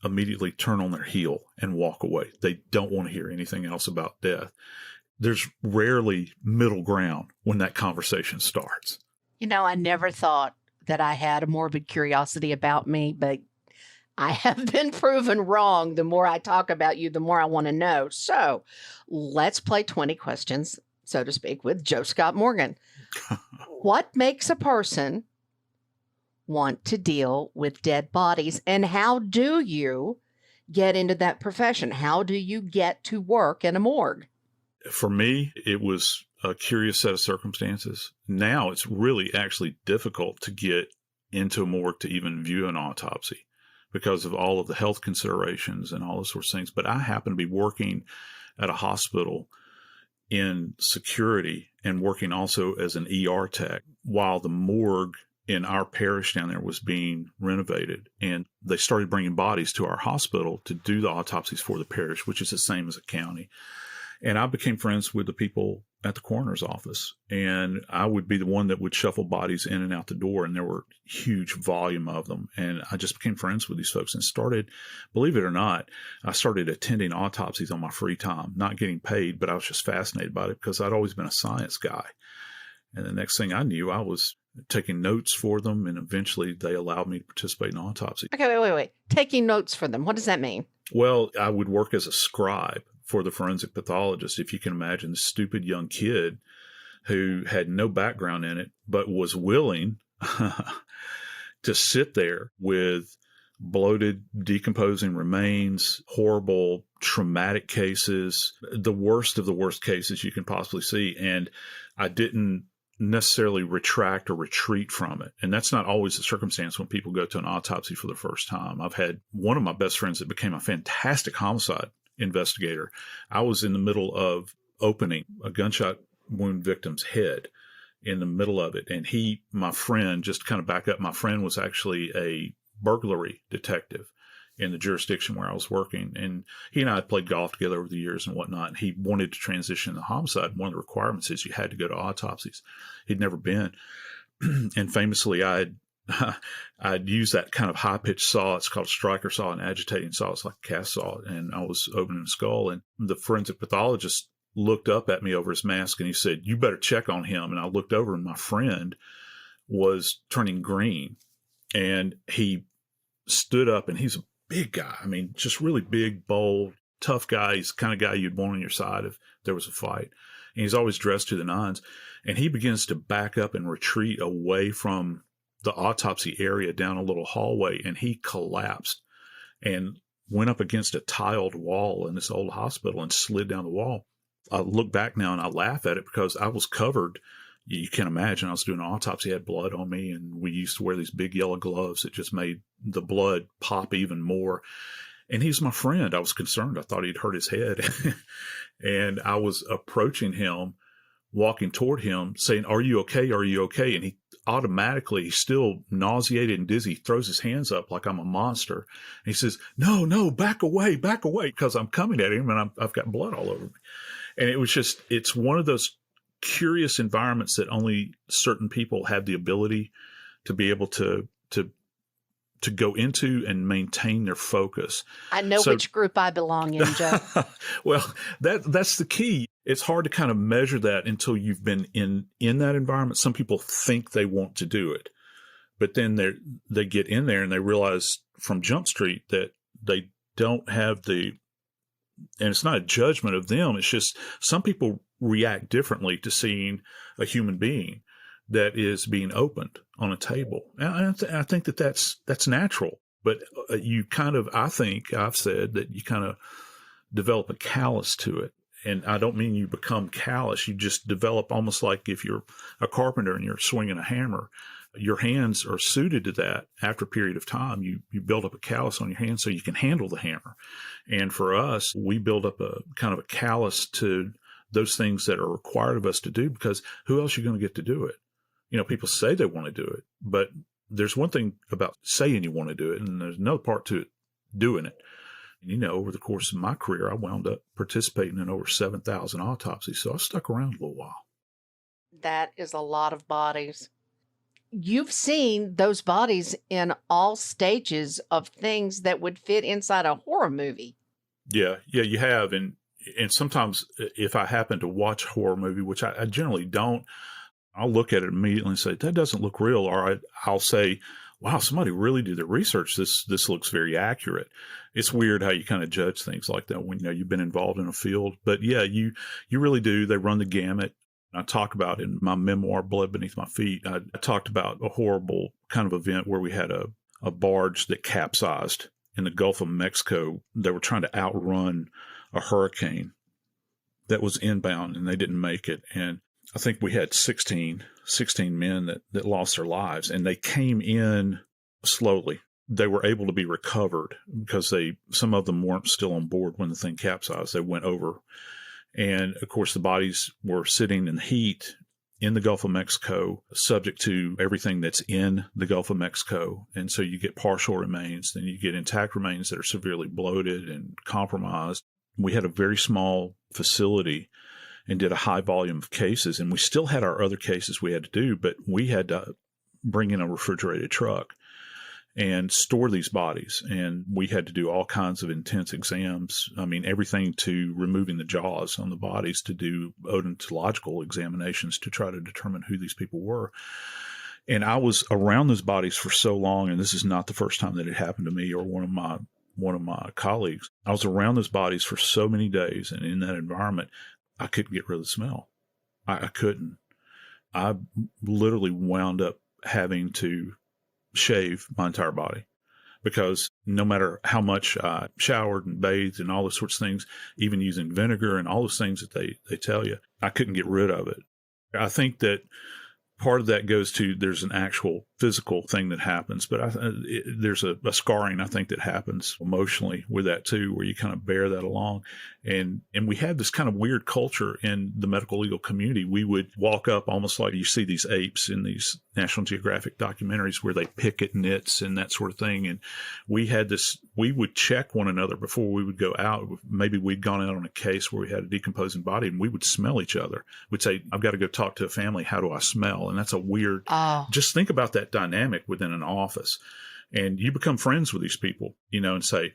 immediately turn on their heel and walk away. They don't want to hear anything else about death. There's rarely middle ground when that conversation starts. You know, I never thought that I had a morbid curiosity about me, but I have been proven wrong. The more I talk about you, the more I want to know. So let's play 20 questions, so to speak, with Joe Scott Morgan. What makes a person want to deal with dead bodies, and how do you get into that profession? How do you get to work in a morgue? For me, it was a curious set of circumstances. Now it's really actually difficult to get into a morgue to even view an autopsy because of all of the health considerations and all those sorts of things. But I happen to be working at a hospital in security and working also as an ER tech while the morgue in our parish down there was being renovated. And they started bringing bodies to our hospital to do the autopsies for the parish, which is the same as a county. And I became friends with the people at the coroner's office, and I would be the one that would shuffle bodies in and out the door. And there were huge volume of them. And I just became friends with these folks and started, believe it or not, I started attending autopsies on my free time, not getting paid, but I was just fascinated by it because I'd always been a science guy. And the next thing I knew, I was taking notes for them, and eventually they allowed me to participate in autopsy. Okay, wait. Taking notes for them. What does that mean? Well, I would work as a scribe for the forensic pathologist. If you can imagine, this stupid young kid who had no background in it, but was willing to sit there with bloated, decomposing remains, horrible, traumatic cases, the worst of the worst cases you can possibly see. And I didn't necessarily retract or retreat from it. And that's not always the circumstance when people go to an autopsy for the first time. I've had one of my best friends that became a fantastic homicide investigator. I was in the middle of opening a gunshot wound victim's head in the middle of it. And my friend, just to kind of back up, my friend was actually a burglary detective in the jurisdiction where I was working. And he and I had played golf together over the years and whatnot. And he wanted to transition to homicide. One of the requirements is you had to go to autopsies. He'd never been. And famously, I'd use that kind of high-pitched saw. It's called a striker saw, an agitating saw. It's like a cast saw. And I was opening the skull. And the forensic pathologist looked up at me over his mask and he said, "You better check on him." And I looked over and my friend was turning green. And he stood up, and he's a big guy. I mean, just really big, bold, tough guy. He's the kind of guy you'd want on your side if there was a fight. And he's always dressed to the nines. And he begins to back up and retreat away from the autopsy area down a little hallway. And he collapsed and went up against a tiled wall in this old hospital and slid down the wall. I look back now and I laugh at it because I was covered. You can imagine I was doing an autopsy, had blood on me, and we used to wear these big yellow gloves that just made the blood pop even more. And he's my friend. I was concerned. I thought he'd hurt his head. And I was approaching him, walking toward him, saying, "Are you okay? Are you okay?" And he automatically, he's still nauseated and dizzy, throws his hands up like I'm a monster. And he says, no, back away, because I'm coming at him and I've got blood all over me. And it was just, it's one of those curious environments that only certain people have the ability to be able to go into and maintain their focus. I know which group I belong in, Joe. Well, that's the key. It's hard to kind of measure that until you've been in that environment. Some people think they want to do it, but then they get in there and they realize from Jump Street that they don't have and it's not a judgment of them. It's just some people react differently to seeing a human being that is being opened on a table. And I think that's natural, but you kind of, I think I've said that you kind of develop a callus to it. And I don't mean you become callous. You just develop almost like if you're a carpenter and you're swinging a hammer, your hands are suited to that. After a period of time, you build up a callus on your hands so you can handle the hammer. And for us, we build up a kind of a callus to those things that are required of us to do, because who else are you going to get to do it? You know, people say they want to do it, but there's one thing about saying you want to do it, and there's another part to it, doing it. You know, over the course of my career, I wound up participating in over 7,000 autopsies, so I stuck around a little while. That is a lot of bodies. You've seen those bodies in all stages of things that would fit inside a horror movie. Yeah, you have. And sometimes if I happen to watch a horror movie, which I generally don't, I'll look at it immediately and say, that doesn't look real. Or I'll say, wow, somebody really did their research. This looks very accurate. It's weird how you kind of judge things like that when, you know, you've been involved in a field. But yeah, you really do. They run the gamut. I talk about in my memoir, Blood Beneath My Feet, I talked about a horrible kind of event where we had a barge that capsized in the Gulf of Mexico. They were trying to outrun a hurricane that was inbound, and they didn't make it. And I think we had 16 men that lost their lives, and they came in slowly. They were able to be recovered because some of them weren't still on board when the thing capsized. They went over. And of course, the bodies were sitting in heat in the Gulf of Mexico, subject to everything that's in the Gulf of Mexico. And so you get partial remains, then you get intact remains that are severely bloated and compromised. We had a very small facility and did a high volume of cases. And we still had our other cases we had to do, but we had to bring in a refrigerated truck and store these bodies. And we had to do all kinds of intense exams. I mean, everything to removing the jaws on the bodies, to do odontological examinations to try to determine who these people were. And I was around those bodies for so long, and this is not the first time that it happened to me or one of my colleagues. I was around those bodies for so many days, and in that environment, I couldn't get rid of the smell. I couldn't. I literally wound up having to shave my entire body, because no matter how much I showered and bathed and all those sorts of things, even using vinegar and all those things that they tell you, I couldn't get rid of it. I think that part of that goes to there's an actual physical thing that happens, but there's a scarring, I think, that happens emotionally with that too, where you kind of bear that along. And we had this kind of weird culture in the medical legal community. We would walk up almost like you see these apes in these National Geographic documentaries where they pick at nits and that sort of thing. And we would check one another before we would go out. Maybe we'd gone out on a case where we had a decomposing body, and we would smell each other. We'd say, I've got to go talk to a family. How do I smell? And that's a weird, just think about that dynamic within an office. And you become friends with these people, you know, and say,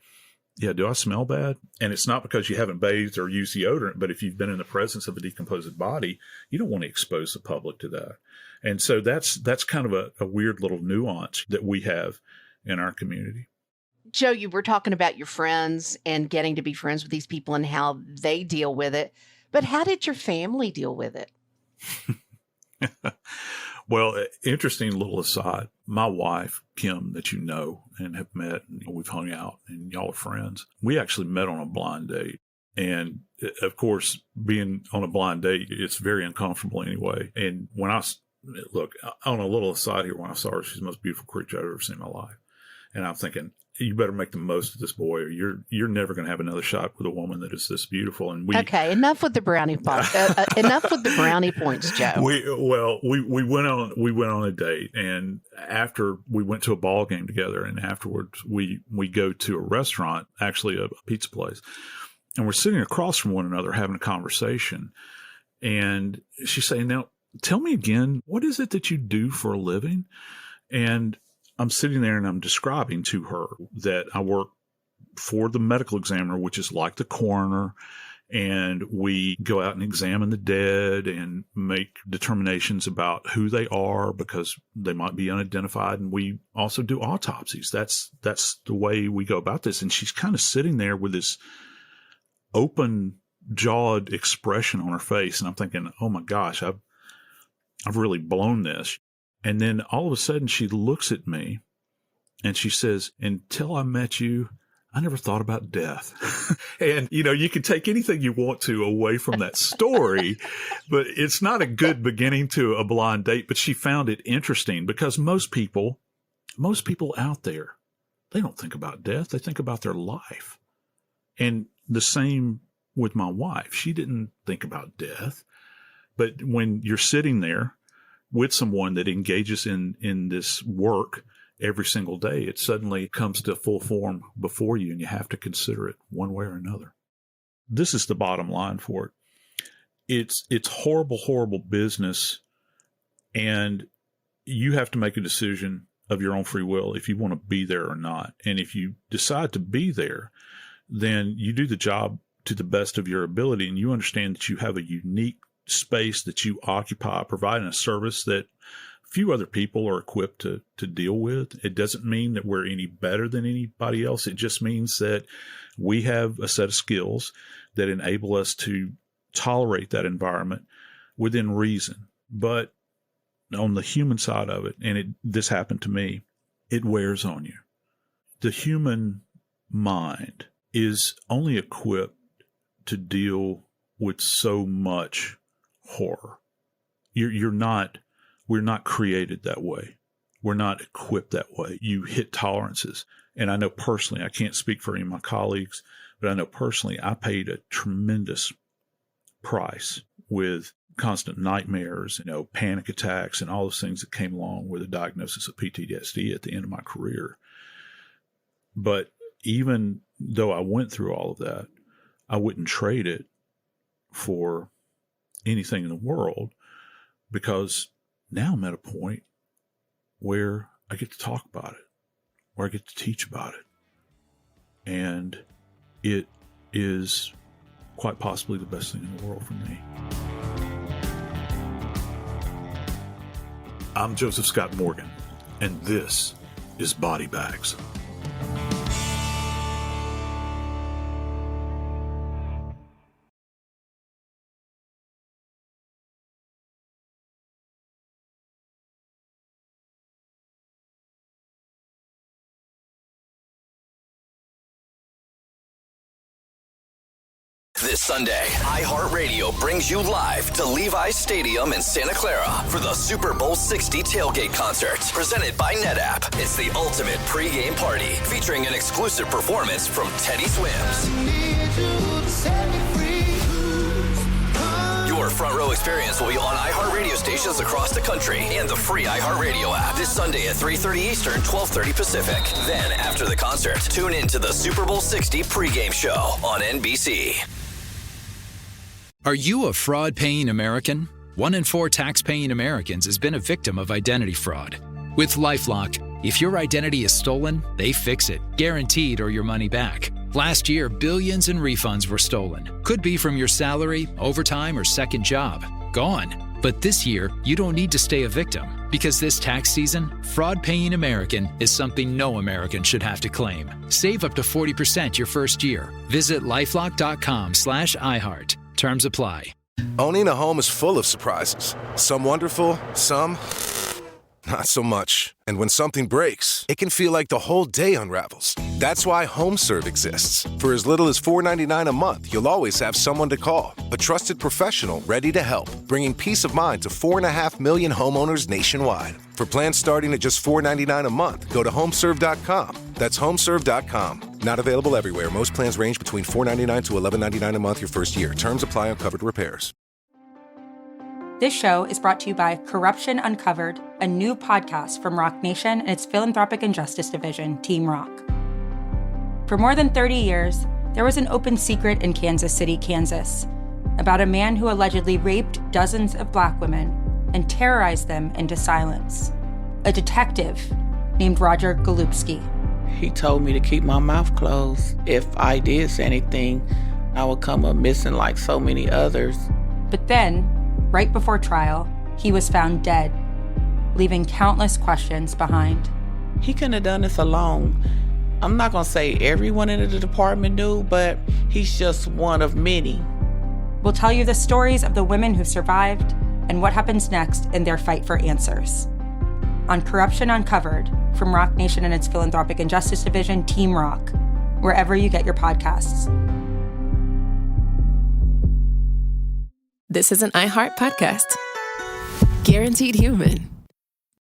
yeah, do I smell bad? And it's not because you haven't bathed or used deodorant, but if you've been in the presence of a decomposed body, you don't want to expose the public to that. And so that's kind of a weird little nuance that we have in our community. Joe, you were talking about your friends and getting to be friends with these people and how they deal with it. But how did your family deal with it? Well, interesting little aside. My wife, Kim, that you know and have met, and we've hung out and y'all are friends. We actually met on a blind date. And of course, being on a blind date, it's very uncomfortable anyway. And when look, on a little aside here, when I saw her, she's the most beautiful creature I've ever seen in my life. And I'm thinking, you better make the most of this, boy, or you're never going to have another shot with a woman that is this beautiful. And okay, enough with the brownie points. Enough with the brownie points, Joe. We went on a date, and after we went to a ball game together, and afterwards we go to a restaurant, actually a pizza place, and we're sitting across from one another having a conversation, and she's saying, "Now, tell me again, what is it that you do for a living?" And I'm sitting there and I'm describing to her that I work for the medical examiner, which is like the coroner, and we go out and examine the dead and make determinations about who they are because they might be unidentified. And we also do autopsies. That's the way we go about this. And she's kind of sitting there with this open-jawed expression on her face. And I'm thinking, oh my gosh, I've really blown this. And then all of a sudden she looks at me and she says, "Until I met you, I never thought about death." And, you can take anything you want to away from that story, but it's not a good beginning to a blind date. But she found it interesting because most people out there, they don't think about death. They think about their life. And the same with my wife. She didn't think about death. But when you're sitting there with someone that engages in this work every single day, it suddenly comes to full form before you, and you have to consider it one way or another. This is the bottom line for it. It's horrible, horrible business, and you have to make a decision of your own free will if you want to be there or not. And if you decide to be there, then you do the job to the best of your ability, and you understand that you have a unique space that you occupy, providing a service that few other people are equipped to deal with. It doesn't mean that we're any better than anybody else. It just means that we have a set of skills that enable us to tolerate that environment within reason. But on the human side of it, and this happened to me, it wears on you. The human mind is only equipped to deal with so much horror. We're not created that way. We're not equipped that way. You hit tolerances. And I know personally, I can't speak for any of my colleagues, but I know personally I paid a tremendous price with constant nightmares, panic attacks, and all those things that came along with a diagnosis of PTSD at the end of my career. But even though I went through all of that, I wouldn't trade it for anything in the world, because now I'm at a point where I get to talk about it, where I get to teach about it. And it is quite possibly the best thing in the world for me. I'm Joseph Scott Morgan, and this is Body Bags. This Sunday, iHeartRadio brings you live to Levi's Stadium in Santa Clara for the Super Bowl 60 tailgate concert, presented by NetApp. It's the ultimate pregame party, featuring an exclusive performance from Teddy Swims. Your front row experience will be on iHeartRadio stations across the country and the free iHeartRadio app this Sunday at 3:30 Eastern, 12:30 Pacific. Then, after the concert, tune in to the Super Bowl 60 pregame show on NBC. Are you a fraud-paying American? 1 in 4 tax-paying Americans has been a victim of identity fraud. With LifeLock, if your identity is stolen, they fix it, guaranteed, or your money back. Last year, billions in refunds were stolen. Could be from your salary, overtime, or second job. Gone. But this year, you don't need to stay a victim, because this tax season, fraud-paying American is something no American should have to claim. Save up to 40% your first year. Visit lifelock.com/iHeart. Terms apply. Owning a home is full of surprises. Some wonderful, some not so much. And when something breaks, it can feel like the whole day unravels. That's why HomeServe exists. For as little as $4.99 a month, you'll always have someone to call. A trusted professional ready to help, bringing peace of mind to 4.5 million homeowners nationwide. For plans starting at just $4.99 a month, go to homeserve.com. That's homeserve.com. Not available everywhere. Most plans range between $4.99 to $11.99 a month your first year. Terms apply on covered repairs. This show is brought to you by Corruption Uncovered, a new podcast from Rock Nation and its philanthropic and justice division, Team Rock. For more than 30 years, there was an open secret in Kansas City, Kansas, about a man who allegedly raped dozens of Black women and terrorized them into silence. A detective named Roger Golubski. He told me to keep my mouth closed. If I did say anything, I would come up missing like so many others. But then, right before trial, he was found dead, leaving countless questions behind. He couldn't have done this alone. I'm not going to say everyone in the department knew, but he's just one of many. We'll tell you the stories of the women who survived and what happens next in their fight for answers. On Corruption Uncovered, from Rock Nation and its philanthropic and justice division, Team Rock, wherever you get your podcasts. This is an iHeart podcast. Guaranteed Human.